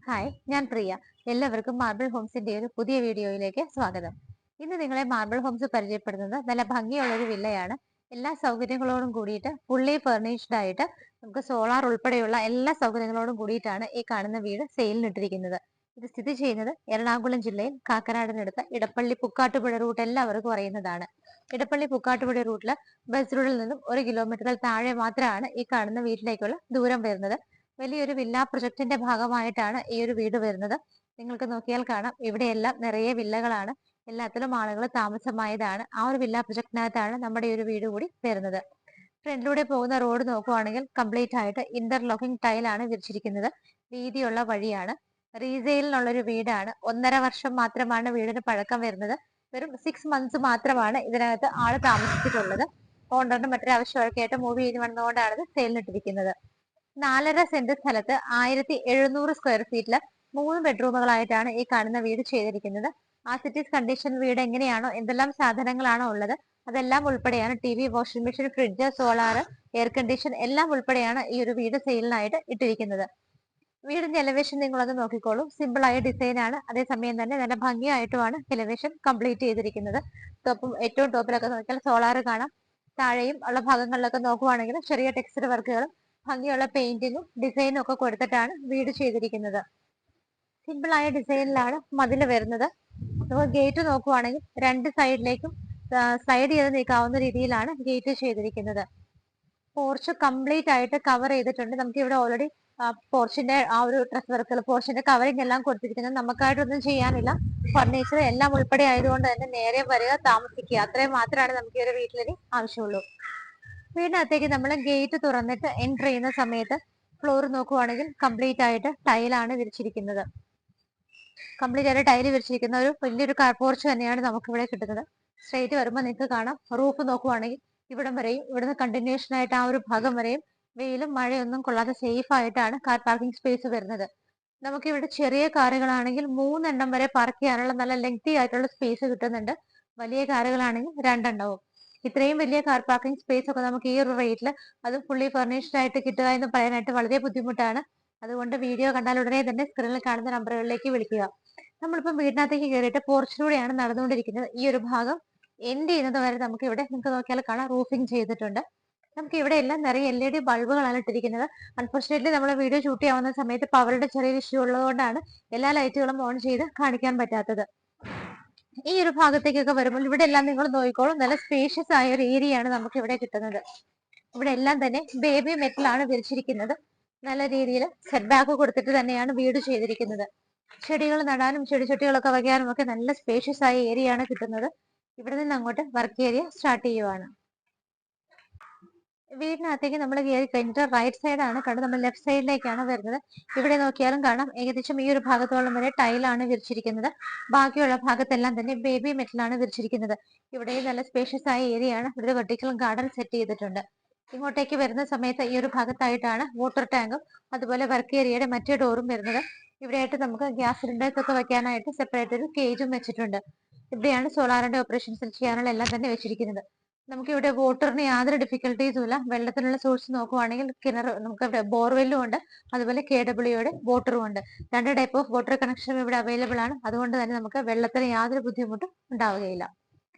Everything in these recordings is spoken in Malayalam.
ഹായ്, ഞാൻ പ്രിയ. എല്ലാവർക്കും മാർബിൾ ഹോംസിന്റെ ഒരു പുതിയ വീഡിയോയിലേക്ക് സ്വാഗതം. ഇന്ന് നിങ്ങളെ മാർബിൾ ഹോംസ് പരിചയപ്പെടുന്നത് നല്ല ഭംഗിയുള്ള ഒരു വില്ലയാണ്. എല്ലാ സൗകര്യങ്ങളോടും കൂടിയിട്ട് ഫുള്ളി ഫർണിഷ്ഡ് ആയിട്ട് നമുക്ക് സോളാർ ഉൾപ്പെടെയുള്ള എല്ലാ സൗകര്യങ്ങളോടും കൂടിയിട്ടാണ് ഈ കാണുന്ന വീട് സെയിലിനിട്ടിരിക്കുന്നത്. ഇത് സ്ഥിതി ചെയ്യുന്നത് എറണാകുളം ജില്ലയിൽ കാക്കനാടിനടുത്ത് ഇടപ്പള്ളി പുക്കാട്ടുപുഴ റൂട്ട് എല്ലാവർക്കും അറിയുന്നതാണ്. ഇടപ്പള്ളി പുക്കാട്ടുപുഴ റൂട്ടില് ബസ് റൂട്ടിൽ നിന്നും 1 കിലോമീറ്റർ താഴെ മാത്രമാണ് ഈ കാണുന്ന വീട്ടിലേക്കുള്ള ദൂരം വരുന്നത്. വലിയൊരു വില്ല പ്രൊജക്ടിന്റെ ഭാഗമായിട്ടാണ് ഈ ഒരു വീട് വരുന്നത്. നിങ്ങൾക്ക് നോക്കിയാൽ കാണാം, ഇവിടെയെല്ലാം നിറയെ വില്ലകളാണ്. എല്ലാത്തിലും ആളുകൾ താമസമായതാണ്. ആ ഒരു വില്ല പ്രൊജക്ടിനകത്താണ് നമ്മുടെ ഈ ഒരു വീട് കൂടി വരുന്നത്. ഫ്രണ്ടിലൂടെ പോകുന്ന റോഡ് നോക്കുവാണെങ്കിൽ കംപ്ലീറ്റ് ആയിട്ട് ഇന്റർലോക്കിംഗ് ടൈലാണ് വിരിച്ചിരിക്കുന്നത്. വീതിയുള്ള വഴിയാണ്. റീസെയിലിനുള്ളൊരു വീടാണ്. 1.5 വർഷം മാത്രമാണ് വീടിന് പഴക്കം വരുന്നത്. വെറും 6 മന്ത്സ് മാത്രമാണ് ഇതിനകത്ത് ആള് താമസിച്ചിട്ടുള്ളത്. ഓണറിന് മറ്റൊരു ആവശ്യമൊക്കെ ആയിട്ട് മൂവ് ചെയ്ത് വന്നുകൊണ്ടാണ് ഇത് സെയിലിനിട്ടിരിക്കുന്നത്. 4.5 സെന്റ് സ്ഥലത്ത് 1700 സ്ക്വയർ ഫീറ്റില് 3 ബെഡ്റൂമുകളായിട്ടാണ് ഈ കാണുന്ന വീട് ചെയ്തിരിക്കുന്നത്. ആസ് ഇറ്റ് ഈസ് കണ്ടീഷൻ വീട് എങ്ങനെയാണോ, എന്തെല്ലാം സാധനങ്ങളാണോ ഉള്ളത് അതെല്ലാം ഉൾപ്പെടെയാണ്. TV, washing machine, fridge, solar, air condition എല്ലാം ഉൾപ്പെടെയാണ് ഈ ഒരു വീട് സെയിലിനായിട്ട് ഇട്ടിരിക്കുന്നത്. വീടിന്റെ എലവേഷൻ നിങ്ങളൊന്ന് നോക്കിക്കോളൂ. സിമ്പിൾ ആയ ഡിസൈൻ ആണ്. അതേസമയം തന്നെ നല്ല ഭംഗിയായിട്ടുമാണ് എലവേഷൻ കംപ്ലീറ്റ് ചെയ്തിരിക്കുന്നത്. ഏറ്റവും ടോപ്പിലൊക്കെ നോക്കിയാൽ സോളാർ കാണാം. താഴെയും ഉള്ള ഭാഗങ്ങളിലൊക്കെ നോക്കുവാണെങ്കിൽ ചെറിയ ടെക്സ്ചർ വർക്കുകളും ഭംഗിയുള്ള പെയിന്റിങ്ങും ഡിസൈനും ഒക്കെ കൊടുത്തിട്ടാണ് വീട് ചെയ്തിരിക്കുന്നത്. സിമ്പിൾ ആയ ഡിസൈനിലാണ് മതില് വരുന്നത്. നമുക്ക് ഗേറ്റ് നോക്കുവാണെങ്കിൽ 2 സൈഡിലേക്കും സ്ലൈഡ് ചെയ്ത് നീക്കാവുന്ന രീതിയിലാണ് ഗേറ്റ് ചെയ്തിരിക്കുന്നത്. പോർച്ച് കംപ്ലീറ്റ് ആയിട്ട് കവർ ചെയ്തിട്ടുണ്ട്. നമുക്ക് ഇവിടെ ഓൾറെഡി പോർച്ചിന്റെ ആ ഒരു ഡ്രസ് വർക്കുകൾ, പോർച്ചിന്റെ കവറിങ് എല്ലാം കൊടുത്തിരിക്കുന്നത്. നമുക്കായിട്ടൊന്നും ചെയ്യാനില്ല. ഫർണിച്ചർ എല്ലാം ഉൾപ്പെടെ ആയതുകൊണ്ട് തന്നെ നേരെ വരിക, താമസിക്കുക, അത്രയും മാത്രമാണ് നമുക്ക് ഈ ഒരു വീട്ടിലിനി ആവശ്യമുള്ളൂ. വീടിനകത്തേക്ക് നമ്മൾ ഗേറ്റ് തുറന്നിട്ട് എൻട്രി ചെയ്യുന്ന സമയത്ത് ഫ്ലോർ നോക്കുവാണെങ്കിൽ കംപ്ലീറ്റ് ആയിട്ട് ടൈലാണ് വിരിച്ചിരിക്കുന്നത്. കംപ്ലീറ്റ് ആയിട്ട് ടൈല് വിരിച്ചിരിക്കുന്ന ഒരു വലിയൊരു കാർ പോർച്ച് തന്നെയാണ് നമുക്ക് ഇവിടെ കിട്ടുന്നത്. സ്ട്രേറ്റ് വരുമ്പോൾ നിങ്ങൾക്ക് കാണാം, റൂഫ് നോക്കുവാണെങ്കിൽ ഇവിടം വരെയും, ഇവിടുന്ന് കണ്ടിന്യൂഷൻ ആയിട്ട് ആ ഒരു ഭാഗം വരെയും വെയിലും മഴയൊന്നും കൊള്ളാതെ സേഫ് ആയിട്ടാണ് കാർ പാർക്കിംഗ് സ്പേസ് വരുന്നത്. നമുക്ക് ഇവിടെ ചെറിയ കാറുകളാണെങ്കിൽ 3 എണ്ണം വരെ പാർക്ക് ചെയ്യാനുള്ള നല്ല ലെങ്തി ആയിട്ടുള്ള സ്പേസ് കിട്ടുന്നുണ്ട്. വലിയ കാറുകളാണെങ്കിൽ 2 എണ്ണവും. ഇത്രയും വലിയ കാർ പാർക്കിംഗ് സ്പേസ് ഒക്കെ നമുക്ക് ഈ ഒരു റേറ്റിൽ, അതും ഫുള്ളി ഫർണിഷ്ഡ് ആയിട്ട് കിട്ടുക എന്ന് പറയാനായിട്ട് വളരെ ബുദ്ധിമുട്ടാണ്. അതുകൊണ്ട് വീഡിയോ കണ്ടാൽ ഉടനെ തന്നെ സ്ക്രീനിൽ കാണുന്ന നമ്പറുകളിലേക്ക് വിളിക്കുക. നമ്മളിപ്പം വീടിനകത്തേക്ക് കയറിയിട്ട് പോർച്ചിലൂടെയാണ് നടന്നുകൊണ്ടിരിക്കുന്നത്. ഈ ഒരു ഭാഗം എൻഡ് ചെയ്യുന്നത് വരെ നമുക്ക് ഇവിടെ നിങ്ങൾക്ക് നോക്കിയാൽ കാണാം, റൂഫിംഗ് ചെയ്തിട്ടുണ്ട്. നമുക്ക് ഇവിടെ എല്ലാം നിറയെ LED ബൾബുകളാണ് ഇട്ടിരിക്കുന്നത്. അൺഫോർച്ചുനേറ്റ്ലി നമ്മൾ വീഡിയോ ഷൂട്ട് ചെയ്യാവുന്ന സമയത്ത് പവറുടെ ചെറിയൊരു ഇഷ്യൂ ഉള്ളതുകൊണ്ടാണ് എല്ലാ ലൈറ്റുകളും ഓൺ ചെയ്ത് കാണിക്കാൻ പറ്റാത്തത്. ഈ ഒരു ഭാഗത്തേക്കൊക്കെ വരുമ്പോൾ ഇവിടെ എല്ലാം നിങ്ങൾ നോക്കിക്കോളും, നല്ല സ്പേഷ്യസ് ആയ ഒരു ഏരിയയാണ് നമുക്ക് ഇവിടെ കിട്ടുന്നത്. ഇവിടെ എല്ലാം തന്നെ ബേബി മെറ്റലാണ് വിരിച്ചിരിക്കുന്നത്. നല്ല രീതിയിൽ സെറ്റ് ബാക്ക് കൊടുത്തിട്ട് തന്നെയാണ് വീട് ചെയ്തിരിക്കുന്നത്. ചെടികൾ നടാനും ചെടിച്ചട്ടികളൊക്കെ വയ്ക്കാനും ഒക്കെ നല്ല സ്പേഷ്യസ് ആയ ഏരിയ ആണ് കിട്ടുന്നത്. ഇവിടെ നിന്ന് അങ്ങോട്ട് വർക്ക് ഏരിയ സ്റ്റാർട്ട് ചെയ്യുവാണ്. വീടിനകത്തേക്ക് നമ്മൾ കയറി കഴിഞ്ഞിട്ട് റൈറ്റ് സൈഡാണ് കണ്ടത്. നമ്മൾ ലെഫ്റ്റ് സൈഡിലേക്കാണ് വരുന്നത്. ഇവിടെ നോക്കിയാലും കാണാം, ഏകദേശം ഈ ഒരു ഭാഗത്തോളം വരെ ടൈലാണ് വിരിച്ചിരിക്കുന്നത്. ബാക്കിയുള്ള ഭാഗത്തെല്ലാം തന്നെ ബേബി മെറ്റലാണ് വിരിച്ചിരിക്കുന്നത്. ഇവിടെ നല്ല സ്പേഷ്യസ് ആയ ഏരിയ ആണ്. ഇവിടെ വെർട്ടിക്കൽ ഗാർഡൻ സെറ്റ് ചെയ്തിട്ടുണ്ട്. ഇങ്ങോട്ടേക്ക് വരുന്ന സമയത്ത് ഈ ഒരു ഭാഗത്തായിട്ടാണ് വാട്ടർ ടാങ്കും അതുപോലെ വർക്ക് ഏരിയയുടെ മറ്റേ ഡോറും വരുന്നത്. ഇവിടെയായിട്ട് നമുക്ക് ഗ്യാസ് സിലിണ്ടേഴ്സ് ഒക്കെ വെക്കാനായിട്ട് സെപ്പറേറ്റ് ഒരു കേജും വെച്ചിട്ടുണ്ട്. ഇവിടെയാണ് സോളാറിന്റെ ഓപ്പറേഷൻസ് ചെയ്യാനുള്ള എല്ലാം തന്നെ വെച്ചിരിക്കുന്നത്. നമുക്ക് ഇവിടെ വാട്ടറിന് യാതൊരു ഡിഫിക്കൽട്ടീസും ഇല്ല. വെള്ളത്തിനുള്ള സോഴ്സ് നോക്കുവാണെങ്കിൽ കിണർ, നമുക്ക് ഇവിടെ ബോർവെല്ലും ഉണ്ട്, അതുപോലെ KWയുടെ വാട്ടറും ഉണ്ട്. 2 ടൈപ്പ് ഓഫ് വാട്ടർ കണക്ഷനും ഇവിടെ അവൈലബിൾ ആണ്. അതുകൊണ്ട് തന്നെ നമുക്ക് വെള്ളത്തിന് യാതൊരു ബുദ്ധിമുട്ടും ഉണ്ടാവുകയില്ല.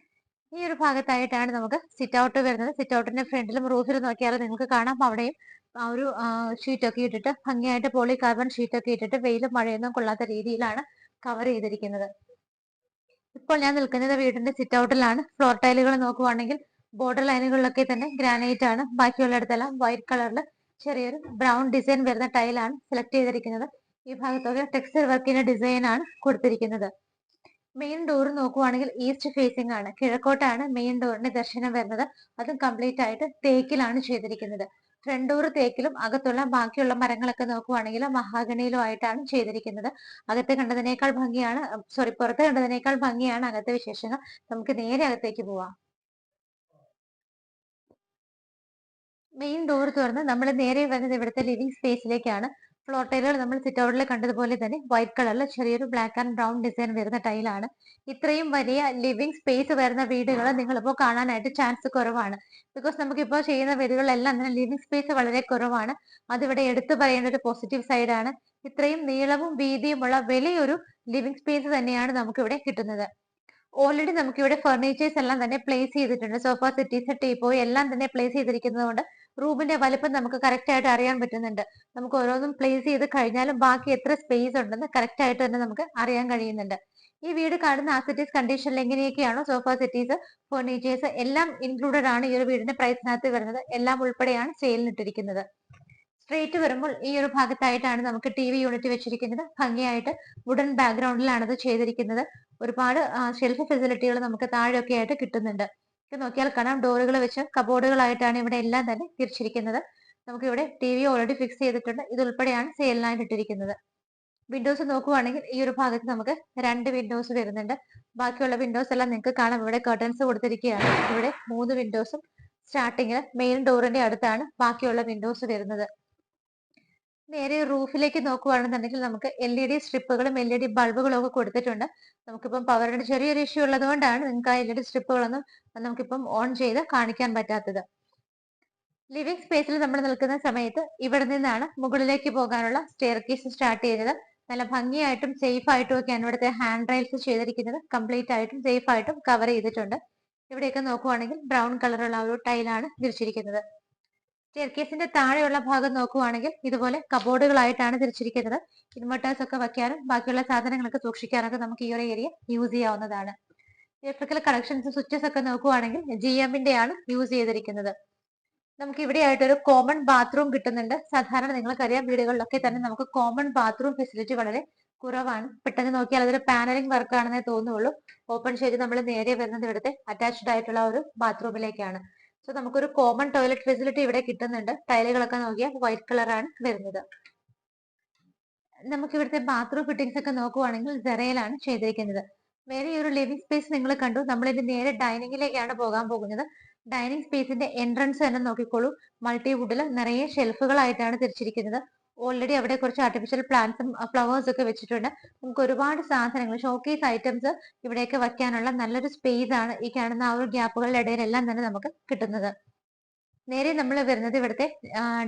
ഈ ഒരു ഭാഗത്തായിട്ടാണ് നമുക്ക് സിറ്റ് ഔട്ട് വരുന്നത്. സിറ്റ് ഔട്ടിന്റെ ഫ്രണ്ടിലും റൂഫിലും നോക്കിയാൽ നിങ്ങൾക്ക് കാണാം, അവിടെയും ആ ഒരു ഷീറ്റൊക്കെ ഇട്ടിട്ട് ഭംഗിയായിട്ട് പോളി കാർബൺ ഷീറ്റൊക്കെ ഇട്ടിട്ട് വെയിലും മഴയൊന്നും കൊള്ളാത്ത രീതിയിലാണ് കവർ ചെയ്തിരിക്കുന്നത്. ഇപ്പോൾ ഞാൻ നിൽക്കുന്നത് വീടിന്റെ സിറ്റ് ഔട്ടിലാണ്. ഫ്ലോർ ടൈലുകൾ നോക്കുവാണെങ്കിൽ ബോർഡർ ലൈനുകളിലൊക്കെ തന്നെ ഗ്രാനൈറ്റ് ആണ്. ബാക്കിയുള്ളിടത്തെല്ലാം വൈറ്റ് കളറിൽ ചെറിയൊരു ബ്രൗൺ ഡിസൈൻ വരുന്ന ടൈലാണ് സെലക്ട് ചെയ്തിരിക്കുന്നത്. ഈ ഭാഗത്തൊക്കെ ടെക്സ്ചർ വർക്കിന്റെ ഡിസൈൻ ആണ് കൊടുത്തിരിക്കുന്നത്. മെയിൻ ഡോർ നോക്കുവാണെങ്കിൽ ഈസ്റ്റ് ഫേസിംഗ് ആണ്. കിഴക്കോട്ടാണ് മെയിൻ ഡോറിന്റെ ദർശനം വരുന്നത്. അതും കംപ്ലീറ്റ് ആയിട്ട് തേക്കിലാണ് ചെയ്തിരിക്കുന്നത്. ഫ്രണ്ട് ഡോർ തേക്കിലും അകത്തുള്ള ബാക്കിയുള്ള മരങ്ങളൊക്കെ നോക്കുവാണെങ്കിൽ മഹാഗണിയിലും ആയിട്ടാണ് ചെയ്തിരിക്കുന്നത്. അകത്ത് കണ്ടതിനേക്കാൾ ഭംഗിയാണ്, പുറത്ത് കണ്ടതിനേക്കാൾ ഭംഗിയാണ് അകത്തെ വിശേഷങ്ങൾ. നമുക്ക് നേരെ അകത്തേക്ക് പോവാം. മെയിൻ ഡോർ തുറന്ന് നമ്മൾ നേരെ വരുന്നത് ഇവിടുത്തെ ലിവിംഗ് സ്പേസിലേക്കാണ്. ഫ്ലോർ ടൈലുകൾ നമ്മൾ സിറ്റ് ഔട്ടിൽ കണ്ടതുപോലെ തന്നെ വൈറ്റ് കളറിൽ ചെറിയൊരു ബ്ലാക്ക് ആൻഡ് ബ്രൗൺ ഡിസൈൻ വരുന്ന ടൈലാണ്. ഇത്രയും വലിയ ലിവിംഗ് സ്പേസ് വരുന്ന വീടുകൾ നിങ്ങളിപ്പോൾ കാണാനായിട്ട് ചാൻസ് കുറവാണ്. ബിക്കോസ് നമുക്കിപ്പോൾ ചെയ്യുന്ന വീടുകളിലെല്ലാം തന്നെ ലിവിംഗ് സ്പേസ് വളരെ കുറവാണ്. അതിവിടെ എടുത്തു പറയേണ്ട ഒരു പോസിറ്റീവ് സൈഡാണ്. ഇത്രയും നീളവും വീതിയുമുള്ള വലിയൊരു ലിവിംഗ് സ്പേസ് തന്നെയാണ് നമുക്കിവിടെ കിട്ടുന്നത്. ഓൾറെഡി നമുക്ക് ഇവിടെ ഫർണിച്ചേഴ്സ് എല്ലാം തന്നെ പ്ലേസ് ചെയ്തിട്ടുണ്ട്. സോഫ സെറ്റീസ്, ടീപ്പോയ് എല്ലാം തന്നെ പ്ലേസ് ചെയ്തിരിക്കുന്നത് കൊണ്ട് റൂമിന്റെ വലുപ്പം നമുക്ക് കറക്റ്റ് ആയിട്ട് അറിയാൻ പറ്റുന്നുണ്ട്. നമുക്ക് ഓരോന്നും പ്ലേസ് ചെയ്ത് കഴിഞ്ഞാലും ബാക്കി എത്ര സ്പേസ് ഉണ്ടെന്ന് കറക്റ്റ് ആയിട്ട് തന്നെ നമുക്ക് അറിയാൻ കഴിയുന്നുണ്ട്. ഈ വീട് കാണുന്ന ആസിറ്റീസ് കണ്ടീഷനിൽ എങ്ങനെയൊക്കെയാണോ സോഫ സെറ്റീസ്, ഫർണിച്ചേഴ്സ് എല്ലാം ഇൻക്ലൂഡഡ് ആണ് ഈ ഒരു വീടിന്റെ പ്രൈസിനകത്ത് വരുന്നത്. എല്ലാം ഉൾപ്പെടെയാണ് സെയിലിനിട്ടിരിക്കുന്നത്. സ്ട്രേറ്റ് വരുമ്പോൾ ഈ ഒരു ഭാഗത്തായിട്ടാണ് നമുക്ക് ടി വി യൂണിറ്റ് വെച്ചിരിക്കുന്നത്. ഭംഗിയായിട്ട് വുഡൻ ബാക്ക്ഗ്രൗണ്ടിലാണ് അത് ചെയ്തിരിക്കുന്നത്. ഒരുപാട് ഷെൽഫ് ഫെസിലിറ്റികൾ നമുക്ക് താഴെയൊക്കെ ആയിട്ട് കിട്ടുന്നുണ്ട്. ഇത് നോക്കിയാൽ കാണാം, ഡോറുകൾ വെച്ച് കബോർഡുകളായിട്ടാണ് ഇവിടെ എല്ലാം തന്നെ തിരിച്ചിരിക്കുന്നത്. നമുക്ക് ഇവിടെ ടി വി ഓൾറെഡി ഫിക്സ് ചെയ്തിട്ടുണ്ട്. ഇത് ഉൾപ്പെടെയാണ് സെയിലിനായിട്ട് ഇട്ടിരിക്കുന്നത്. വിൻഡോസ് നോക്കുവാണെങ്കിൽ ഈ ഒരു ഭാഗത്ത് നമുക്ക് 2 വിൻഡോസ് വരുന്നുണ്ട്. ബാക്കിയുള്ള വിൻഡോസ് എല്ലാം നിങ്ങൾക്ക് കാണാം, ഇവിടെ കർട്ടൻസ് കൊടുത്തിരിക്കുകയാണ്. ഇവിടെ 3 വിൻഡോസും സ്റ്റാർട്ടിങ്ങിൽ മെയിൻ ഡോറിന്റെ അടുത്താണ് ബാക്കിയുള്ള വിൻഡോസ് വരുന്നത്. നേരെ റൂഫിലേക്ക് നോക്കുകയാണെന്നുണ്ടെങ്കിൽ നമുക്ക് LED സ്ട്രിപ്പുകളും LED ബൾബുകളും ഒക്കെ കൊടുത്തിട്ടുണ്ട്. നമുക്കിപ്പം പവറിന്റെ ചെറിയൊരു ഇഷ്യൂ ഉള്ളത് കൊണ്ടാണ് നിങ്ങൾക്ക് ആ LED സ്ട്രിപ്പുകളൊന്നും നമുക്കിപ്പം ഓൺ ചെയ്ത് കാണിക്കാൻ പറ്റാത്തത്. ലിവിംഗ് സ്പേസിൽ നമ്മൾ നിൽക്കുന്ന സമയത്ത് ഇവിടെ നിന്നാണ് മുകളിലേക്ക് പോകാനുള്ള സ്റ്റെയർ കേസ് സ്റ്റാർട്ട് ചെയ്തത്. നല്ല ഭംഗിയായിട്ടും സേഫ് ആയിട്ടും ഒക്കെയാണ് ഇവിടുത്തെ ഹാൻഡ് റൈൽസ് ചെയ്തിരിക്കുന്നത്. കംപ്ലീറ്റ് ആയിട്ടും സേഫ് ആയിട്ടും കവർ ചെയ്തിട്ടുണ്ട്. ഇവിടെയൊക്കെ നോക്കുവാണെങ്കിൽ ബ്രൗൺ കളറുള്ള ഒരു ടൈലാണ് തിരിച്ചിരിക്കുന്നത്. സ്റ്റെയർകേസിന്റെ താഴെയുള്ള ഭാഗം നോക്കുവാണെങ്കിൽ ഇതുപോലെ കബോർഡുകളായിട്ടാണ് തിരിച്ചിരിക്കുന്നത്. ഇൻവെർട്ടേഴ്സ് ഒക്കെ വെക്കാനും ബാക്കിയുള്ള സാധനങ്ങളൊക്കെ സൂക്ഷിക്കാനൊക്കെ നമുക്ക് ഈ ഒരു ഏരിയ യൂസ് ചെയ്യാവുന്നതാണ്. ഇലക്ട്രിക്കൽ കണക്ഷൻസ്, സ്വിച്ചസ് ഒക്കെ നോക്കുവാണെങ്കിൽ GM-ന്റെ ആണ് യൂസ് ചെയ്തിരിക്കുന്നത്. നമുക്ക് ഇവിടെ ആയിട്ടൊരു കോമൺ ബാത്റൂം കിട്ടുന്നുണ്ട്. സാധാരണ നിങ്ങൾക്കറിയാം, വീടുകളിലൊക്കെ തന്നെ നമുക്ക് കോമൺ ബാത്റൂം ഫെസിലിറ്റി വളരെ കുറവാണ്. പെട്ടെന്ന് നോക്കിയാൽ അതൊരു പാനലിംഗ് വർക്ക് ആണെന്നേ തോന്നുള്ളൂ. ഓപ്പൺ ചെയ്ത് നമ്മൾ നേരെ വരുന്നത് ഇവിടുത്തെ അറ്റാച്ച്ഡ് ആയിട്ടുള്ള ഒരു ബാത്റൂമിലേക്കാണ്. സോ നമുക്കൊരു കോമൺ ടോയ്ലറ്റ് ഫെസിലിറ്റി ഇവിടെ കിട്ടുന്നുണ്ട്. ടൈലുകളൊക്കെ നോക്കിയാൽ വൈറ്റ് കളറാണ് വരുന്നത്. നമുക്ക് ഇവിടുത്തെ ബാത്റൂം ഫിറ്റിംഗ്സ് ഒക്കെ നോക്കുവാണെങ്കിൽ സെറയിലാണ് ചെയ്തിരിക്കുന്നത്. വേറെ ഒരു ലിവിംഗ് സ്പേസ് നിങ്ങൾ കണ്ടു. നമ്മളിത് നേരെ ഡൈനിങ്ങിലേക്കാണ് പോകാൻ പോകുന്നത്. ഡൈനിങ് സ്പേസിന്റെ എൻട്രൻസ് തന്നെ നോക്കിക്കോളൂ. മൾട്ടിവുഡിൽ നിറയെ ഷെൽഫുകളായിട്ടാണ് തിരിച്ചിരിക്കുന്നത്. ഓൾറെഡി അവിടെ കുറച്ച് ആർട്ടിഫിഷ്യൽ പ്ലാന്റ്സും ഫ്ലവേഴ്സ് ഒക്കെ വെച്ചിട്ടുണ്ട്. നമുക്ക് ഒരുപാട് സാധനങ്ങൾ, ഷോക്കേസ് ഐറ്റംസ് ഇവിടെയൊക്കെ വയ്ക്കാനുള്ള നല്ലൊരു സ്പേസ് ആണ് ഈ കാണുന്ന ആ ഒരു ഗ്യാപ്പുകളുടെ ഇടയിലെല്ലാം തന്നെ നമുക്ക് കിട്ടുന്നത്. നേരെ നമ്മൾ വരുന്നത് ഇവിടുത്തെ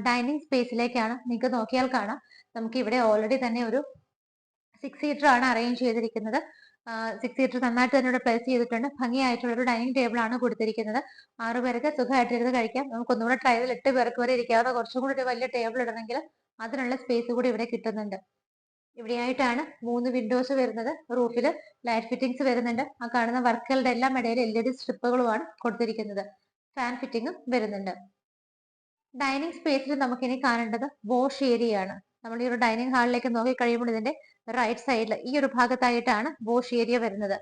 ഡൈനിങ് സ്പേസിലേക്കാണ്. നിങ്ങൾക്ക് നോക്കിയാൽ കാണാം, നമുക്ക് ഇവിടെ ഓൾറെഡി തന്നെ ഒരു 6 സീറ്റർ ആണ് അറേഞ്ച് ചെയ്തിരിക്കുന്നത്. 6 സീറ്റർ നന്നായിട്ട് തന്നെ ഇവിടെ പ്ലേസ് ചെയ്തിട്ടുണ്ട്. ഭംഗിയായിട്ടുള്ള ഒരു ഡൈനിങ് ടേബിൾ ആണ് കൊടുത്തിരിക്കുന്നത്. 6 പേർക്ക് സുഖമായിട്ടിരുന്ന് കഴിക്കാം. നമുക്ക് ഒന്നുകൂടെ ട്രൈ ചെയ്ത് 8 പേർക്ക് വരെ ഇരിക്കാവുന്ന കുറച്ചും കൂടി ഒരു വലിയ ടേബിൾ ഇടണമെങ്കിൽ അതിനുള്ള സ്പേസ് കൂടി ഇവിടെ കിട്ടുന്നുണ്ട്. ഇവിടെയായിട്ടാണ് 3 വിൻഡോസ് വരുന്നത്. റൂഫിൽ ലൈറ്റ് ഫിറ്റിംഗ്സ് വരുന്നുണ്ട്. ആ കാണുന്ന വർക്കുകളുടെ എല്ലാം ഇടയിൽ LED സ്ട്രിപ്പുകളുമാണ് കൊടുത്തിരിക്കുന്നത്. ഫാൻ ഫിറ്റിംഗും വരുന്നുണ്ട്. ഡൈനിങ് സ്പേസിൽ നമുക്കിനി കാണേണ്ടത് വാഷ് ഏരിയ ആണ്. നമ്മൾ ഈ ഒരു ഡൈനിങ് ഹാളിലേക്ക് നോക്കി കഴിയുമ്പോൾ ഇതിന്റെ റൈറ്റ് സൈഡിൽ ഈ ഒരു ഭാഗത്തായിട്ടാണ് വാഷ് ഏരിയ വരുന്നത്.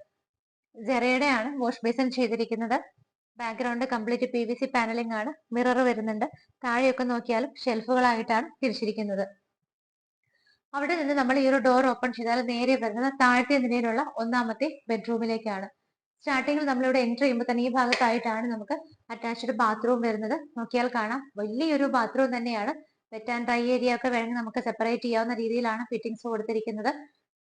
ജെറയുടെ ആണ് വാഷ് ബേസിൻ ചെയ്തിരിക്കുന്നത്. ബാക്ക്ഗ്രൗണ്ട് കംപ്ലീറ്റ് PVC പാനലിംഗ് ആണ്. മിറർ വരുന്നുണ്ട്. താഴെയൊക്കെ നോക്കിയാലും ഷെൽഫുകളായിട്ടാണ് തിരിച്ചിരിക്കുന്നത്. അവിടെ നിന്ന് നമ്മൾ ഈ ഒരു ഡോർ ഓപ്പൺ ചെയ്താൽ നേരെ വരുന്നത് താഴത്തെ നിലയിലുള്ള 1ാമത്തെ ബെഡ്റൂമിലേക്കാണ്. സ്റ്റാർട്ടിങ്ങിൽ നമ്മളിവിടെ എൻട്രി ചെയ്യുമ്പോൾ തന്നെ ഈ ഭാഗത്തായിട്ടാണ് നമുക്ക് അറ്റാച്ച്ഡ് ബാത്റൂം വരുന്നത്. നോക്കിയാൽ കാണാം, വലിയൊരു ബാത്റൂം തന്നെയാണ്. വെറ്റ് ആൻഡ് ഡ്രൈ ഏരിയ ഒക്കെ വേണമെങ്കിൽ നമുക്ക് സെപ്പറേറ്റ് ചെയ്യാവുന്ന രീതിയിലാണ് ഫിറ്റിംഗ്സ് കൊടുത്തിരിക്കുന്നത്.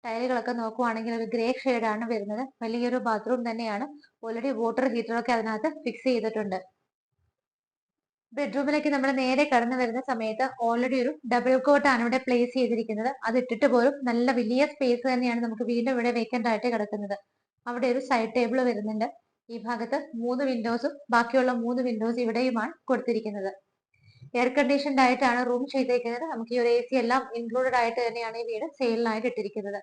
ടൈലുകളൊക്കെ നോക്കുവാണെങ്കിൽ ഒരു ഗ്രേ ഷെയ്ഡ് ആണ് വരുന്നത്. വലിയൊരു ബാത്റൂം തന്നെയാണ്. ഓൾറെഡി വാട്ടർ ഹീറ്ററൊക്കെ അതിനകത്ത് ഫിക്സ് ചെയ്തിട്ടുണ്ട്. ബെഡ്റൂമിലേക്ക് നമ്മൾ നേരെ കടന്നു വരുന്ന സമയത്ത് ഓൾറെഡി ഒരു ഡബിൾ കോട്ട് ആണ് ഇവിടെ പ്ലേസ് ചെയ്തിരിക്കുന്നത്. അത് ഇട്ടിട്ട് പോലും നല്ല വലിയ സ്പേസ് തന്നെയാണ് നമുക്ക് വീണ്ടും ഇവിടെ വേക്കന്റ് ആയിട്ട് കിടക്കുന്നത്. അവിടെ ഒരു സൈഡ് ടേബിൾ വരുന്നുണ്ട്. ഈ ഭാഗത്ത് 3 വിൻഡോസും ബാക്കിയുള്ള 3 വിൻഡോസ് ഇവിടെയുമാണ് കൊടുത്തിരിക്കുന്നത്. എയർ കണ്ടീഷൻഡ് ആയിട്ടാണ് റൂം ചെയ്തിരിക്കുന്നത്. നമുക്ക് ഈ ഒരു AC എല്ലാം ഇൻക്ലൂഡഡ് ആയിട്ട് തന്നെയാണ് ഈ വീട് സെയിലിനായിട്ട് ഇട്ടിരിക്കുന്നത്.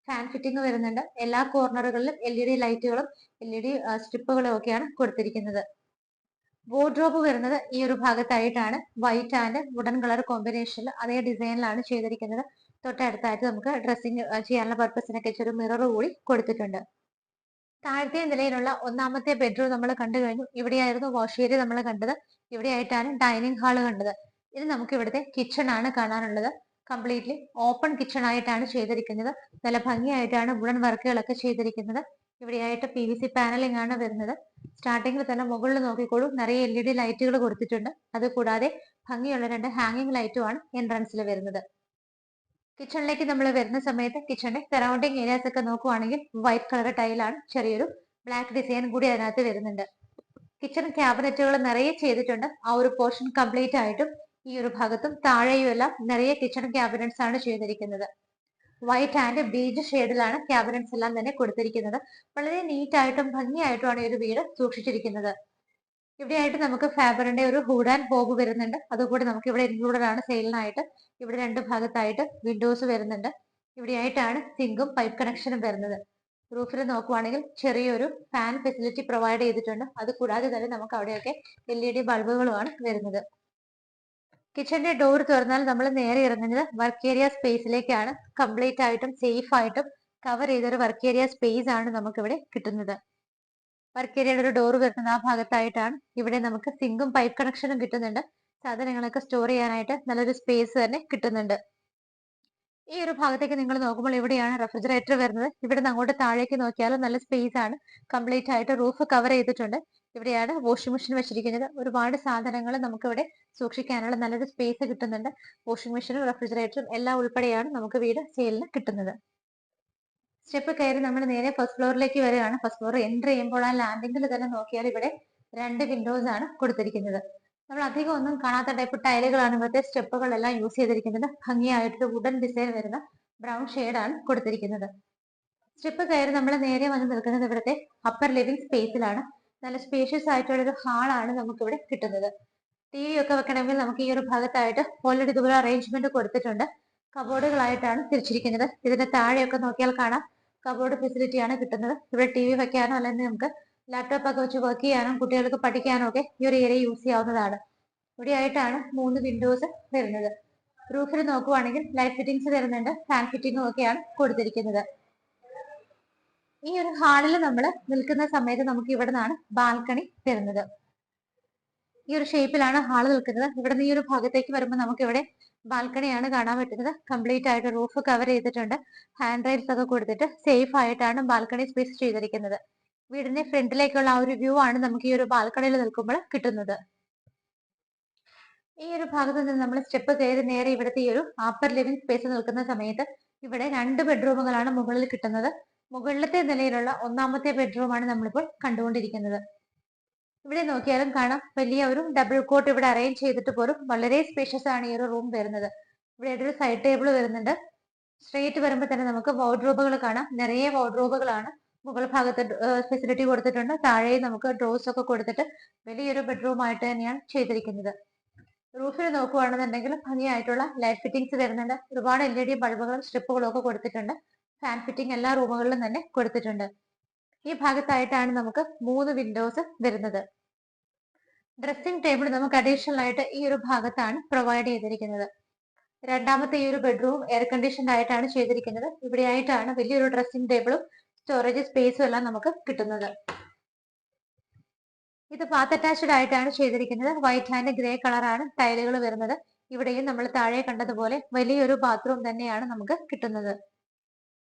ഫാൻ ഫിറ്റിംഗ് വരുന്നുണ്ട്. എല്ലാ കോർണറുകളിലും LED ലൈറ്റുകളും LED സ്ട്രിപ്പുകളും ഒക്കെയാണ് കൊടുത്തിരിക്കുന്നത്. വാർഡ്രോബ് വരുന്നത് ഈ ഒരു ഭാഗത്തായിട്ടാണ്. വൈറ്റ് ആൻഡ് വുഡൻ കളർ കോമ്പിനേഷനിൽ അതേ ഡിസൈനിലാണ് ചെയ്തിരിക്കുന്നത്. തൊട്ടടുത്തായിട്ട് നമുക്ക് ഡ്രസ്സിംഗ് ചെയ്യാനുള്ള പർപ്പസിനൊക്കെ ഒരു മിറർ കൂടി കൊടുത്തിട്ടുണ്ട്. താഴത്തെ നിലയിലുള്ള 1ാമത്തെ ബെഡ്റൂം നമ്മൾ കണ്ടു കഴിഞ്ഞു. ഇവിടെയായിരുന്നു വാഷ് ഏരിയ നമ്മൾ കണ്ടത്. ഇവിടെയായിട്ടാണ് ഡൈനിങ് ഹാള് കണ്ടത്. ഇത് നമുക്ക് ഇവിടുത്തെ കിച്ചൺ ആണ് കാണാനുള്ളത്. കംപ്ലീറ്റ്ലി ഓപ്പൺ കിച്ചൺ ആയിട്ടാണ് ചെയ്തിരിക്കുന്നത്. നല്ല ഭംഗിയായിട്ടാണ് വുഡൻ വർക്കുകളൊക്കെ ചെയ്തിരിക്കുന്നത്. ഇവിടെയായിട്ട് PVC പാനലിംഗ് ആണ് വരുന്നത്. സ്റ്റാർട്ടിങ്ങിൽ തന്നെ മുകളിൽ നോക്കിക്കോളൂ, നിറയെ LED ലൈറ്റുകൾ കൊടുത്തിട്ടുണ്ട്. അതുകൂടാതെ ഭംഗിയുള്ള 2 ഹാങ്ങിങ് ലൈറ്റുമാണ് എൻട്രൻസിൽ വരുന്നത്. കിച്ചണിലേക്ക് നമ്മൾ വരുന്ന സമയത്ത് കിച്ചണിന്റെ സറൗണ്ടിങ് ഏരിയാസ് ഒക്കെ നോക്കുവാണെങ്കിൽ വൈറ്റ് കളർ ടൈലാണ്, ചെറിയൊരു ബ്ലാക്ക് ഡിസൈൻ കൂടി അതിനകത്ത് വരുന്നുണ്ട്. കിച്ചൺ ക്യാബിനറ്റുകൾ നിറയെ ചെയ്തിട്ടുണ്ട്. ആ ഒരു പോർഷൻ കംപ്ലീറ്റ് ആയിട്ടും ഈ ഒരു ഭാഗത്തും താഴെയും എല്ലാം നിറയെ കിച്ചൺ ക്യാബിനറ്റ്സ് ആണ് ചെയ്തിരിക്കുന്നത്. വൈറ്റ് ആൻഡ് ബീജ് ഷെയ്ഡിലാണ് ക്യാബിനറ്റ്സ് എല്ലാം തന്നെ കൊടുത്തിരിക്കുന്നത്. വളരെ നീറ്റ് ആയിട്ടും ഭംഗിയായിട്ടുമാണ് ഈ ഒരു വീട് സൂക്ഷിച്ചിരിക്കുന്നത്. ഇവിടെയായിട്ട് നമുക്ക് ഫാബറിന്റെ ഒരു ഹൂഡ് ആൻഡ് ഹോബ് വരുന്നുണ്ട്. അതുകൂടി നമുക്ക് ഇവിടെ ഇൻക്ലൂഡഡ് ആണ് സെയിലിനായിട്ട്. ഇവിടെ 2 ഭാഗത്തായിട്ട് വിൻഡോസ് വരുന്നുണ്ട്. ഇവിടെയായിട്ടാണ് സിങ്കും പൈപ്പ് കണക്ഷനും വരുന്നത്. റൂഫിൽ നോക്കുവാണെങ്കിൽ ചെറിയൊരു ഫാൻ ഫെസിലിറ്റി പ്രൊവൈഡ് ചെയ്തിട്ടുണ്ട്. അത് കൂടാതെ തന്നെ നമുക്ക് അവിടെയൊക്കെ LED ബൾബുകളുമാണ് വരുന്നത്. കിച്ചന്റെ ഡോർ തുറന്നാൽ നമ്മൾ നേരെ ഇറങ്ങുന്നത് വർക്ക് ഏരിയ സ്പേസിലേക്കാണ്. കംപ്ലീറ്റ് ആയിട്ടും സേഫ് ആയിട്ടും കവർ ചെയ്തൊരു വർക്ക് ഏരിയ സ്പേസ് ആണ് നമുക്ക് ഇവിടെ കിട്ടുന്നത്. വർക്ക് ഏരിയയുടെ ഒരു ഡോർ വരുന്നത് ആ ഭാഗത്തായിട്ടാണ്. ഇവിടെ നമുക്ക് സിങ്കും പൈപ്പ് കണക്ഷനും കിട്ടുന്നുണ്ട്. സാധനങ്ങളൊക്കെ സ്റ്റോർ ചെയ്യാനായിട്ട് നല്ലൊരു സ്പേസ് തന്നെ കിട്ടുന്നുണ്ട്. ഈ ഒരു ഭാഗത്തേക്ക് നിങ്ങൾ നോക്കുമ്പോൾ ഇവിടെയാണ് റെഫ്രിജറേറ്റർ വരുന്നത്. ഇവിടെ നിന്ന് അങ്ങോട്ട് താഴേക്ക് നോക്കിയാലും നല്ല സ്പേസ് ആണ്. കംപ്ലീറ്റ് ആയിട്ട് റൂഫ് കവർ ചെയ്തിട്ടുണ്ട്. ഇവിടെയാണ് വാഷിംഗ് മെഷീൻ വെച്ചിരിക്കുന്നത്. ഒരുപാട് സാധനങ്ങൾ നമുക്ക് ഇവിടെ സൂക്ഷിക്കാനുള്ള നല്ലൊരു സ്പേസ് കിട്ടുന്നുണ്ട്. വാഷിംഗ് മെഷീനും റെഫ്രിജറേറ്ററും എല്ലാം ഉൾപ്പെടെയാണ് നമുക്ക് വീട് സെയിലിന് കിട്ടുന്നത്. സ്റ്റെപ്പ് കയറി നമ്മൾ നേരെ ഫസ്റ്റ് ഫ്ലോറിലേക്ക് വരികയാണ്. ഫസ്റ്റ് ഫ്ലോർ എൻട്രി ചെയ്യുമ്പോൾ ആ ലാൻഡിംഗിൽ തന്നെ നോക്കിയാൽ ഇവിടെ 2 വിൻഡോസ് ആണ് കൊടുത്തിരിക്കുന്നത്. നമ്മൾ അധികം ഒന്നും കാണാത്ത ടൈപ്പ് ടൈലുകളാണ് ഇവിടുത്തെ സ്റ്റെപ്പുകളെല്ലാം യൂസ് ചെയ്തിരിക്കുന്നത്. ഭംഗിയായിട്ട് വുഡൻ ഡിസൈൻ വരുന്ന ബ്രൗൺ ആണ് കൊടുത്തിരിക്കുന്നത്. സ്റ്റെപ്പ് കയറി നമ്മൾ നേരെ വന്ന് നിൽക്കുന്നത് ഇവിടുത്തെ അപ്പർ ലിവിംഗ് സ്പേസിലാണ്. നല്ല സ്പേഷ്യസ് ആയിട്ടുള്ള ഒരു ഹാളാണ് നമുക്ക് ഇവിടെ കിട്ടുന്നത്. TV ഒക്കെ വെക്കണമെങ്കിൽ നമുക്ക് ഈ ഒരു ഭാഗത്തായിട്ട് ഓൾറെഡി ഇതുപോലെ അറേഞ്ച്മെന്റ് കൊടുത്തിട്ടുണ്ട്. കബോർഡുകളായിട്ടാണ് തിരിച്ചിരിക്കുന്നത്. ഇതിന്റെ താഴെയൊക്കെ നോക്കിയാൽ കാണാം കബോർഡ് ഫെസിലിറ്റിയാണ് കിട്ടുന്നത്. ഇവിടെ TV വെക്കാനോ അല്ലെങ്കിൽ നമുക്ക് ലാപ്ടോപ്പ് ഒക്കെ വെച്ച് വർക്ക് ചെയ്യാനും കുട്ടികൾക്ക് പഠിക്കാനോ ഒക്കെ ഈ ഒരു ഏരിയ യൂസ് ചെയ്യാവുന്നതാണ്. ഇവിടെയായിട്ടാണ് 3 വിൻഡോസ് വരുന്നത്. റൂഫിൽ നോക്കുവാണെങ്കിൽ ലൈറ്റ് ഫിറ്റിംഗ്സ് വരുന്നുണ്ട്. ഫാൻ ഫിറ്റിംഗും ഒക്കെയാണ് കൊടുത്തിരിക്കുന്നത്. ഈ ഒരു ഹാളിൽ നമ്മൾ നിൽക്കുന്ന സമയത്ത് നമുക്ക് ഇവിടെ നിന്നാണ് ബാൽക്കണി വരുന്നത്. ഈ ഒരു ഷേപ്പിലാണ് ഹാള് നിൽക്കുന്നത്. ഇവിടെ നിന്ന് ഈ ഒരു ഭാഗത്തേക്ക് വരുമ്പോൾ നമുക്ക് ഇവിടെ ബാൽക്കണിയാണ് കാണാൻ പറ്റുന്നത്. കംപ്ലീറ്റ് ആയിട്ട് റൂഫ് കവർ ചെയ്തിട്ടുണ്ട്. ഹാൻഡ് റൈൽസ് ഒക്കെ കൊടുത്തിട്ട് സേഫ് ആയിട്ടാണ് ബാൽക്കണി സ്പേസ് ചെയ്തിരിക്കുന്നത്. വീടിന്റെ ഫ്രണ്ടിലേക്കുള്ള ആ ഒരു വ്യൂ ആണ് നമുക്ക് ഈ ഒരു ബാൽക്കണിയിൽ നിൽക്കുമ്പോൾ കിട്ടുന്നത്. ഈ ഒരു ഭാഗത്ത് നിന്ന് നമ്മൾ സ്റ്റെപ്പ് കയറി നേരെ ഇവിടുത്തെ ഈ ഒരു അപ്പർ ലിവിംഗ് സ്പേസ് നിൽക്കുന്ന സമയത്ത് ഇവിടെ 2 ബെഡ്റൂമുകളാണ് മുകളിൽ കിട്ടുന്നത്. മുകളിലത്തെ നിലയിലുള്ള 1ാമത്തെ ബെഡ്റൂമാണ് നമ്മളിപ്പോൾ കണ്ടുകൊണ്ടിരിക്കുന്നത്. ഇവിടെ നോക്കിയാലും കാണാം വലിയ ഒരു ഡബിൾ കോട്ട് ഇവിടെ അറേഞ്ച് ചെയ്തിട്ട് പോലും വളരെ സ്പേഷ്യസ് ആണ് ഈ ഒരു റൂം വരുന്നത്. ഇവിടെ ഒരു സൈഡ് ടേബിൾ വരുന്നുണ്ട്. സ്ട്രേറ്റ് വരുമ്പോൾ തന്നെ നമുക്ക് വാർഡ്രോബുകൾ കാണാം. നിറയെ വാർഡ്രോബുകളാണ് മുകൾ ഭാഗത്ത് ഫെസിലിറ്റി കൊടുത്തിട്ടുണ്ട്. താഴെ നമുക്ക് ഡ്രോസ് ഒക്കെ കൊടുത്തിട്ട് വലിയൊരു ബെഡ്റൂം ആയിട്ട് തന്നെയാണ് ചെയ്തിരിക്കുന്നത്. റൂഫിൽ നോക്കുകയാണെന്നുണ്ടെങ്കിൽ ഭംഗിയായിട്ടുള്ള ലൈറ്റ് ഫിറ്റിംഗ്സ് വരുന്നുണ്ട്. ഒരുപാട് LED ബൾബുകളും സ്ട്രിപ്പുകളും ഒക്കെ കൊടുത്തിട്ടുണ്ട്. ഫാൻ ഫിറ്റിംഗ് എല്ലാ റൂമുകളിലും തന്നെ കൊടുത്തിട്ടുണ്ട്. ഈ ഭാഗത്തായിട്ടാണ് നമുക്ക് 3 വിൻഡോസ് വരുന്നത്. ഡ്രസ്സിംഗ് ടേബിൾ നമുക്ക് അഡീഷണൽ ആയിട്ട് ഈ ഒരു ഭാഗത്താണ് പ്രൊവൈഡ് ചെയ്തിരിക്കുന്നത്. 2ാമത്തെ ഈ ഒരു ബെഡ്റൂം എയർ കണ്ടീഷൻഡ് ആയിട്ടാണ് ചെയ്തിരിക്കുന്നത്. ഇവിടെയായിട്ടാണ് വലിയൊരു ഡ്രസ്സിംഗ് ടേബിളും സ്റ്റോറേജ് സ്പേസും എല്ലാം നമുക്ക് കിട്ടുന്നത്. ഇത് ബാത്ത് അറ്റാച്ച്ഡ് ആയിട്ടാണ് ചെയ്തിരിക്കുന്നത്. വൈറ്റ് ആൻഡ് ഗ്രേ കളറാണ് ടൈലുകൾ വരുന്നത്. ഇവിടെയും നമ്മൾ താഴെ കണ്ടതുപോലെ വലിയൊരു ബാത്റൂം തന്നെയാണ് നമുക്ക് കിട്ടുന്നത്.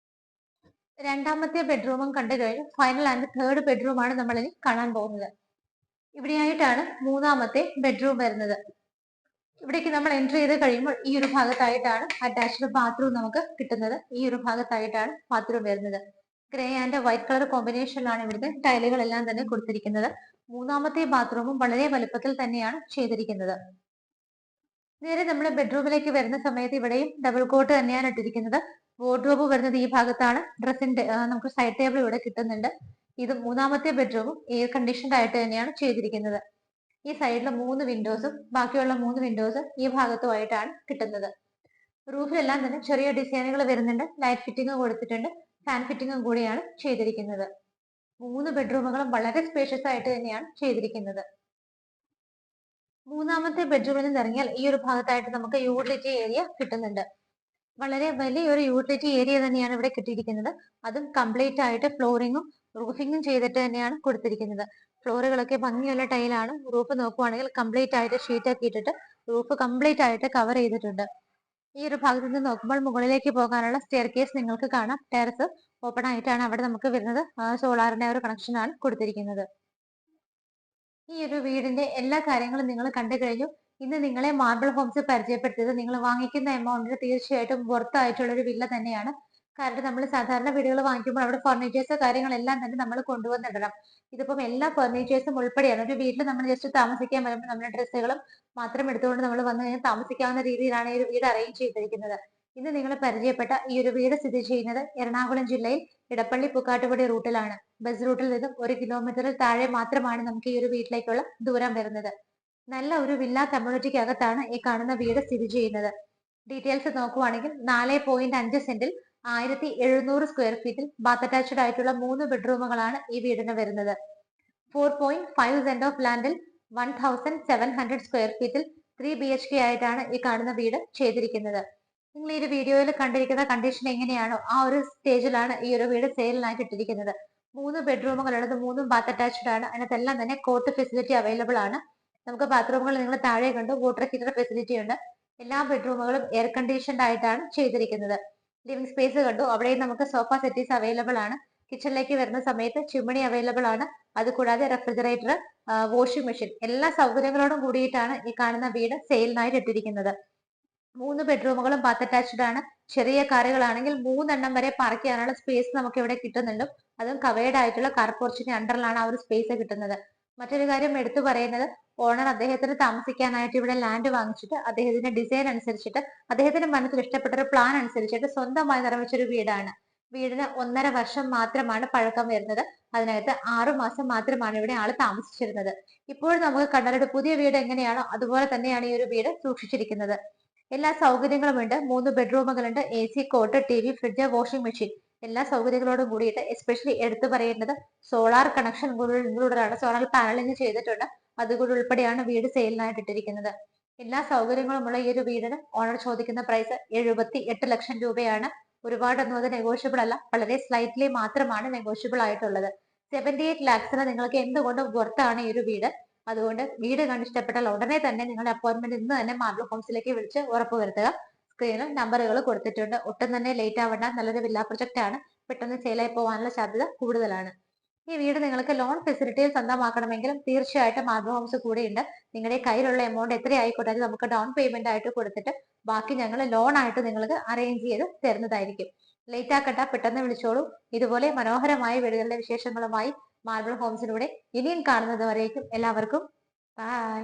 2ാമത്തെ ബെഡ്റൂമും കണ്ടു കഴിഞ്ഞു. ഫൈനൽ ആൻഡ് തേർഡ് ബെഡ്റൂം ആണ് നമ്മൾ ഇനി കാണാൻ പോകുന്നത്. ഇവിടെയായിട്ടാണ് 3ാമത്തെ ബെഡ്റൂം വരുന്നത്. ഇവിടേക്ക് നമ്മൾ എൻട്രി ചെയ്ത് കഴിയുമ്പോൾ ഈ ഒരു ഭാഗത്തായിട്ടാണ് അറ്റാച്ച്ഡ് ബാത്റൂം നമുക്ക് കിട്ടുന്നത്. ഈ ഒരു ഭാഗത്തായിട്ടാണ് ബാത്റൂം വരുന്നത്. ഗ്രേ ആൻഡ് വൈറ്റ് കളർ കോമ്പിനേഷനിലാണ് ഇവിടുത്തെ ടൈലുകളെല്ലാം തന്നെ കൊടുത്തിരിക്കുന്നത്. 3ാമത്തെ ബാത്റൂമും വളരെ വലുപ്പത്തിൽ തന്നെയാണ് ചെയ്തിരിക്കുന്നത്. നേരെ നമ്മൾ ബെഡ്റൂമിലേക്ക് വരുന്ന സമയത്ത് ഇവിടെയും ഡബിൾ കോട്ട് തന്നെയാണ് ഇട്ടിരിക്കുന്നത്. വാർഡ്രോബ് വരുന്നത് ഈ ഭാഗത്താണ്. ഡ്രസ്സിന്റെ നമുക്ക് സൈഡ് ടേബിൾ ഇവിടെ കിട്ടുന്നുണ്ട്. ഇത് 3ാമത്തെ ബെഡ്റൂമും എയർ കണ്ടീഷൻഡ് ആയിട്ട് തന്നെയാണ് ചെയ്തിരിക്കുന്നത്. ഈ സൈഡിലെ 3 വിൻഡോസും ബാക്കിയുള്ള 3 വിൻഡോസ് ഈ ഭാഗത്തുമായിട്ടാണ് കിട്ടുന്നത്. റൂഫിലെല്ലാം തന്നെ ചെറിയ ഡിസൈനുകൾ വരുന്നുണ്ട്. ലൈറ്റ് ഫിറ്റിംഗ് കൊടുത്തിട്ടുണ്ട്. ഫാൻ ഫിറ്റിംഗും കൂടിയാണ് ചെയ്തിരിക്കുന്നത്. 3 ബെഡ്റൂമുകളും വളരെ സ്പേഷ്യസ് ആയിട്ട് തന്നെയാണ് ചെയ്തിരിക്കുന്നത്. 3ാമത്തെ ബെഡ്റൂമിൽ നിന്ന് ഇറങ്ങിയാൽ ഈ ഒരു ഭാഗത്തായിട്ട് നമുക്ക് യൂട്ടിലിറ്റി ഏരിയ കിട്ടുന്നുണ്ട്. വളരെ വലിയൊരു യൂട്ടിലിറ്റി ഏരിയ തന്നെയാണ് ഇവിടെ കിട്ടിയിരിക്കുന്നത്. അതും കംപ്ലീറ്റ് ആയിട്ട് ഫ്ലോറിങ്ങും റൂഫിങ്ങും ചെയ്തിട്ട് തന്നെയാണ് കൊടുത്തിരിക്കുന്നത്. ഫ്ലോറുകളൊക്കെ ഭംഗിയുള്ള ടൈലാണ്. റൂഫ് നോക്കുവാണെങ്കിൽ കംപ്ലീറ്റ് ആയിട്ട് ഷീറ്റ് ഒക്കെ ഇട്ടിട്ട് റൂഫ് കംപ്ലീറ്റ് ആയിട്ട് കവർ ചെയ്തിട്ടുണ്ട്. ഈ ഒരു ഭാഗത്ത് നിന്ന് നോക്കുമ്പോൾ മുകളിലേക്ക് പോകാനുള്ള സ്റ്റെയർ കേസ് നിങ്ങൾക്ക് കാണാം. ടെറസ് ഓപ്പൺ ആയിട്ടാണ് അവിടെ നമുക്ക് വരുന്നത്. സോളാറിന്റെ ഒരു കണക്ഷനാണ് കൊടുത്തിരിക്കുന്നത്. ഈ ഒരു വീടിന്റെ എല്ലാ കാര്യങ്ങളും നിങ്ങൾ കണ്ടു കഴിഞ്ഞു. ഇന്ന് നിങ്ങളെ മാർബിൾ ഹോംസ് പരിചയപ്പെടുത്തിയത് നിങ്ങൾ വാങ്ങിക്കുന്ന എമൗണ്ടിന് തീർച്ചയായിട്ടും വർത്ത് ആയിട്ടുള്ള ഒരു വില്ല തന്നെയാണ്. കാരണം നമ്മൾ സാധാരണ വീടുകൾ വാങ്ങിക്കുമ്പോൾ അവിടെ ഫർണിച്ചേഴ്സ് കാര്യങ്ങളെല്ലാം തന്നെ നമ്മൾ കൊണ്ടുവന്നിടണം. ഇതിപ്പം എല്ലാ ഫർണിച്ചേഴ്സും ഉൾപ്പെടെയാണ്. ഒരു വീട്ടിൽ നമ്മൾ ജസ്റ്റ് താമസിക്കാൻ വരുമ്പോൾ നമ്മുടെ ഡ്രസ്സുകളും മാത്രം എടുത്തുകൊണ്ട് നമ്മൾ വന്നു കഴിഞ്ഞാൽ താമസിക്കാവുന്ന രീതിയിലാണ് ഈ ഒരു വീട് അറേഞ്ച് ചെയ്തിരിക്കുന്നത്. ഇന്ന് നിങ്ങൾ പരിചയപ്പെട്ട ഈ ഒരു വീട് സ്ഥിതി ചെയ്യുന്നത് എറണാകുളം ജില്ലയിൽ ഇടപ്പള്ളി പൂക്കാട്ടുപടി റൂട്ടിലാണ്. ബസ് റൂട്ടിൽ നിന്നും 1 കിലോമീറ്ററിൽ താഴെ മാത്രമാണ് നമുക്ക് ഈ ഒരു വീട്ടിലേക്കുള്ള ദൂരം വരുന്നത്. നല്ല ഒരു വില്ല കമ്മ്യൂണിറ്റിക്ക് അകത്താണ് ഈ കാണുന്ന വീട് സ്ഥിതി ചെയ്യുന്നത്. ഡീറ്റെയിൽസ് നോക്കുവാണെങ്കിൽ 4.5 സെന്റിൽ 1700 സ്ക്വയർ ഫീറ്റിൽ ബാത്ത് അറ്റാച്ച്ഡ് ആയിട്ടുള്ള 3 ബെഡ്റൂമുകളാണ് ഈ വീടിന് വരുന്നത്. 4.5 സെന്റ് ഓഫ് ലാൻഡിൽ 1700 സ്ക്വയർ ഫീറ്റിൽ 3 BHK ആയിട്ടാണ് ഈ കാണുന്ന വീട് ചെയ്തിരിക്കുന്നത്. നിങ്ങൾ ഈ ഒരു വീഡിയോയിൽ കണ്ടിരിക്കുന്ന കണ്ടീഷൻ എങ്ങനെയാണോ ആ ഒരു സ്റ്റേജിലാണ് ഈ ഒരു വീട് സെയിലിനായിട്ട് ഇട്ടിരിക്കുന്നത്. 3 ബെഡ്റൂമുകളുള്ളത്, 3ഉം ബാത്ത് അറ്റാച്ച്ഡ് ആണ്. അതിനകത്തെല്ലാം തന്നെ കോട്ട് ഫെസിലിറ്റി അവൈലബിൾ ആണ്. നമുക്ക് ബാത്റൂമുകൾ നിങ്ങൾ താഴെ കണ്ടു, വാട്ടർ ഹീറ്റർ ഫെസിലിറ്റി ഉണ്ട്. എല്ലാ ബെഡ്റൂമുകളും എയർ കണ്ടീഷൻഡ് ആയിട്ടാണ് ചെയ്തിരിക്കുന്നത്. ലിവിംഗ് സ്പേസ് കണ്ടു, അവിടെയും നമുക്ക് സോഫ സെറ്റീസ് അവൈലബിൾ ആണ്. കിച്ചണിലേക്ക് വരുന്ന സമയത്ത് ചിമ്മിണി അവൈലബിൾ ആണ്. അതുകൂടാതെ റെഫ്രിജറേറ്റർ, വാഷിംഗ് മെഷീൻ എല്ലാ സൗകര്യങ്ങളോടും കൂടിയിട്ടാണ് ഈ കാണുന്ന വീട് സെയിലിനായിട്ട് ഇട്ടിരിക്കുന്നത്. 3 ബെഡ്റൂമുകളും ബാത്ത് അറ്റാച്ച്ഡ് ആണ്. ചെറിയ കാറുകളാണെങ്കിൽ 3 എണ്ണം വരെ പാർക്ക് ചെയ്യാനുള്ള സ്പേസ് നമുക്ക് ഇവിടെ കിട്ടുന്നുണ്ട്. അതും കവേർഡ് ആയിട്ടുള്ള കാർ പോർച്ചിന്റെ അണ്ടറിലാണ് ആ ഒരു സ്പേസ് കിട്ടുന്നത്. മറ്റൊരു കാര്യം എടുത്തു പറയുന്നത്, ഓണർ അദ്ദേഹത്തിന് താമസിക്കാനായിട്ട് ഇവിടെ ലാൻഡ് വാങ്ങിച്ചിട്ട് അദ്ദേഹത്തിന്റെ ഡിസൈൻ അനുസരിച്ചിട്ട് അദ്ദേഹത്തിന്റെ മനസ്സിൽ ഇഷ്ടപ്പെട്ട ഒരു പ്ലാൻ അനുസരിച്ചിട്ട് സ്വന്തമായി നിർമ്മിച്ചൊരു വീടാണ്. വീടിന് 1.5 വർഷം മാത്രമാണ് പഴക്കം വരുന്നത്. അതിനകത്ത് 6 മാസം മാത്രമാണ് ഇവിടെ ആള് താമസിച്ചിരുന്നത്. ഇപ്പോൾ നമുക്ക് കണ്ടാൽ ഒരു പുതിയ വീട് എങ്ങനെയാണോ അതുപോലെ തന്നെയാണ് ഈ ഒരു വീട് സൂക്ഷിച്ചിരിക്കുന്നത്. എല്ലാ സൗകര്യങ്ങളും ഉണ്ട്. 3 ബെഡ്റൂമുകളുണ്ട്. AC, cot, TV, fridge, washing machine എല്ലാ സൗകര്യങ്ങളോടും കൂടിയിട്ട് എസ്പെഷ്യലി എടുത്തു പറയേണ്ടത് സോളാർ കണക്ഷൻ ഇൻക്ലൂഡഡ് ആണ്. സോളാർ പാനലിംഗ് ചെയ്തിട്ടുണ്ട്. അതുകൂടി ഉൾപ്പെടെയാണ് വീട് സെയിലിനായിട്ട് ഇട്ടിരിക്കുന്നത്. എല്ലാ സൗകര്യങ്ങളുമുള്ള ഈ ഒരു വീടിന് ഓണർ ചോദിക്കുന്ന പ്രൈസ് 78 ലക്ഷം രൂപയാണ്. ഒരുപാടൊന്നും അത് നെഗോഷ്യബിൾ അല്ല, വളരെ സ്ലൈറ്റ്ലി മാത്രമാണ് നെഗോഷ്യബിൾ ആയിട്ടുള്ളത്. 78 ലാക്സിന് നിങ്ങൾക്ക് എന്തുകൊണ്ടും വർത്താണ് ഈ ഒരു വീട്. അതുകൊണ്ട് വീട് കണ്ടിഷ്ടപ്പെട്ടാൽ ഉടനെ തന്നെ നിങ്ങളുടെ അപ്പോയിന്റ്മെന്റ് ഇന്ന് തന്നെ മാർബിൾ ഹോംസിലേക്ക് വിളിച്ച് ഉറപ്പുവരുത്തുക. സ്ക്രീനിൽ നമ്പറുകൾ കൊടുത്തിട്ടുണ്ട്. ഒട്ടും തന്നെ ലേറ്റ് ആവേണ്ട, നല്ലൊരു വില്ല പ്രൊജക്ട് ആണ്. പെട്ടെന്ന് സെയിലായി പോകാനുള്ള സാധ്യത കൂടുതലാണ്. ഈ വീട് നിങ്ങൾക്ക് ലോൺ ഫെസിലിറ്റിയിൽ സ്വന്തമാക്കണമെങ്കിലും തീർച്ചയായിട്ടും മാർബിൾ ഹോംസ് കൂടെയുണ്ട്. നിങ്ങളുടെ കയ്യിലുള്ള എമൗണ്ട് എത്രയായിക്കോട്ടെ അത് നമുക്ക് ഡൗൺ പേയ്മെന്റ് ആയിട്ട് കൊടുത്തിട്ട് ബാക്കി ഞങ്ങൾ ലോൺ ആയിട്ട് നിങ്ങൾക്ക് അറേഞ്ച് ചെയ്ത് തരുന്നതായിരിക്കും. ലേറ്റ് ആക്കണ്ട, പെട്ടെന്ന് വിളിച്ചോളൂ. ഇതുപോലെ മനോഹരമായ വീടുകളുടെ വിശേഷങ്ങളുമായി മാർബിൾ ഹോംസിലൂടെ ഇനിയും കാണുന്നത് വരേക്കും എല്ലാവർക്കും ബൈ.